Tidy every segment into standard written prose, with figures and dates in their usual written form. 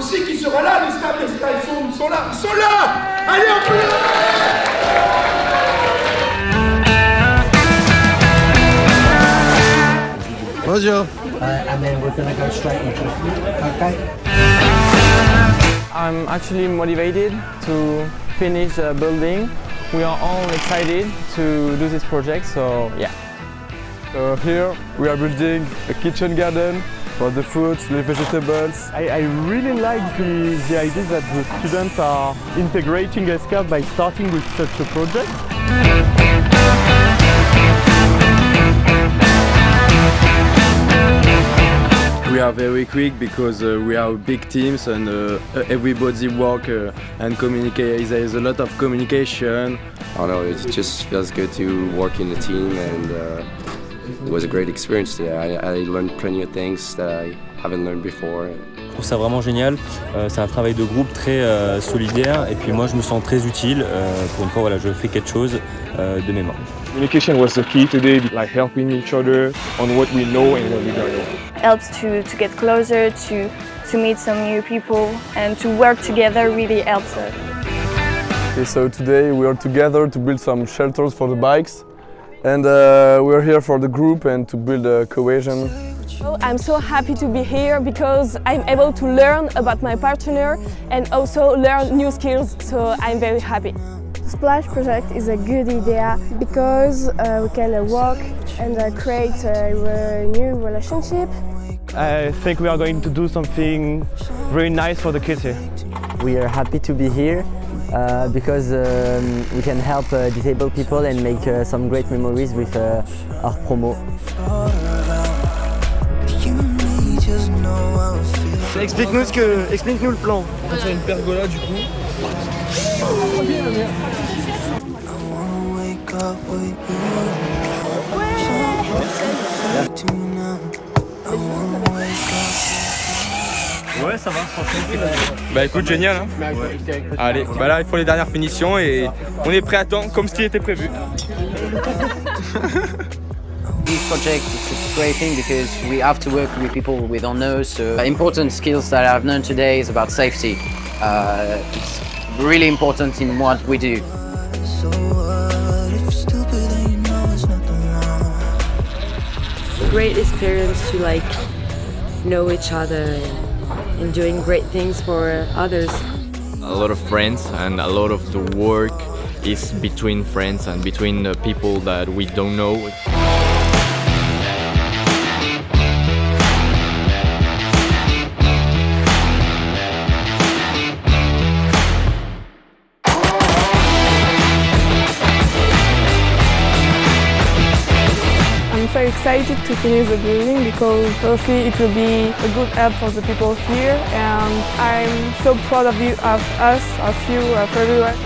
aussi qui sera là, les stables ESSCA, ils sont là, Allez, on peut Bonjour. And then we're going to go straight into it. Okay? I'm actually motivated to finish the building. We are all excited to do this project, so yeah. So here we are building a kitchen garden for the fruits, the vegetables. I really like the idea that the students are integrating ESSCA by starting with such a project. We are very quick because we are big teams and everybody work and communicate. There is a lot of communication. I don't know, it just feels good to work in a team and it was a great experience today. I learned plenty of things that I haven't learned before. Je trouve ça vraiment génial, c'est un travail de groupe très solidaire et puis moi je me sens très utile, pour une fois voilà, je fais quelque chose de mes mains. Communication was the key today, like helping each other on what we know and what we don't know. Helps to get closer, to meet some new people and to work together really helps us. Okay, so today we are together to build some shelters for the bikes and we are here for the group and to build a cohesion. I'm so happy to be here because I'm able to learn about my partner and also learn new skills, so I'm very happy. Splash project is a good idea because we can work and create a new relationship. I think we are going to do something very nice for the kids here. We are happy to be here because we can help disabled people and make some great memories with our promo. Explique-nous le plan. On fait une pergola du coup. Ouais, ça va, franchement. Bah écoute, génial hein. Ouais. Allez, bah là il faut les dernières finitions et on est prêt à temps comme ce qui était prévu. This project is a great thing because we have to work with people we don't know. So important skills that I've learned today is about safety. It's really important in what we do. Great experience to know each other and doing great things for others. A lot of friends and a lot of the work is between friends and between the people that we don't know. I'm so excited to finish the building because firstly it will be a good help for the people here and I'm so proud of you, of us, of you, of everyone.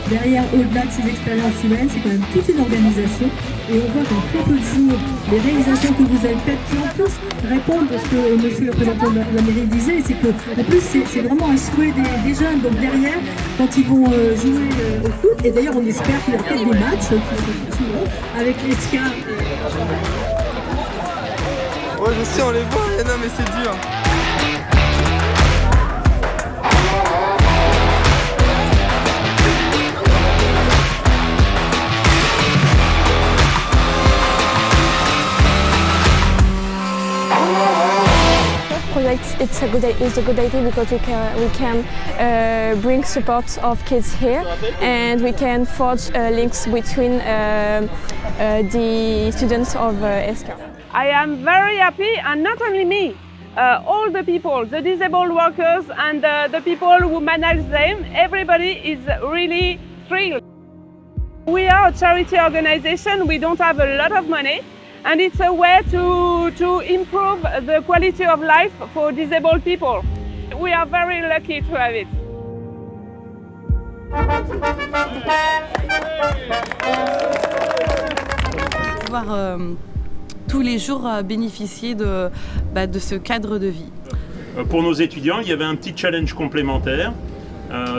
Derrière, au-delà de ces expériences humaines, c'est quand même toute une organisation et on voit qu'en très peu de jours, les réalisations que vous avez faites qui en plus répondent à ce que monsieur le représentant de la mairie disait, c'est que en plus c'est vraiment un souhait des jeunes, donc derrière, quand ils vont jouer au foot, et d'ailleurs on espère qu'il y a peut-être des matchs qui se souvent avec l'ESSCA. Ouais je sais on les voit, non mais c'est dur. It's a good idea because we can bring support of kids here and we can forge links between the students of ESSCA. I am very happy, and not only me, all the people, the disabled workers and the people who manage them, everybody is really thrilled. We are a charity organization, we don't have a lot of money. And it's a way to improve the quality of life for disabled people. We are very lucky to have it. Pouvoir tous les jours bénéficier de ce cadre de vie. Pour nos étudiants, il y avait un petit challenge complémentaire,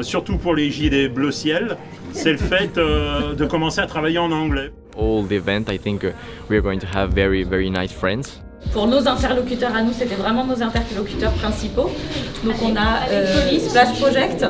surtout pour les gilets bleu ciel, c'est le fait de commencer à travailler en anglais. All the event, I think we are going to have very nice friends. Pour nos interlocuteurs à nous, c'était vraiment nos interlocuteurs principaux. Donc on a Splash Project,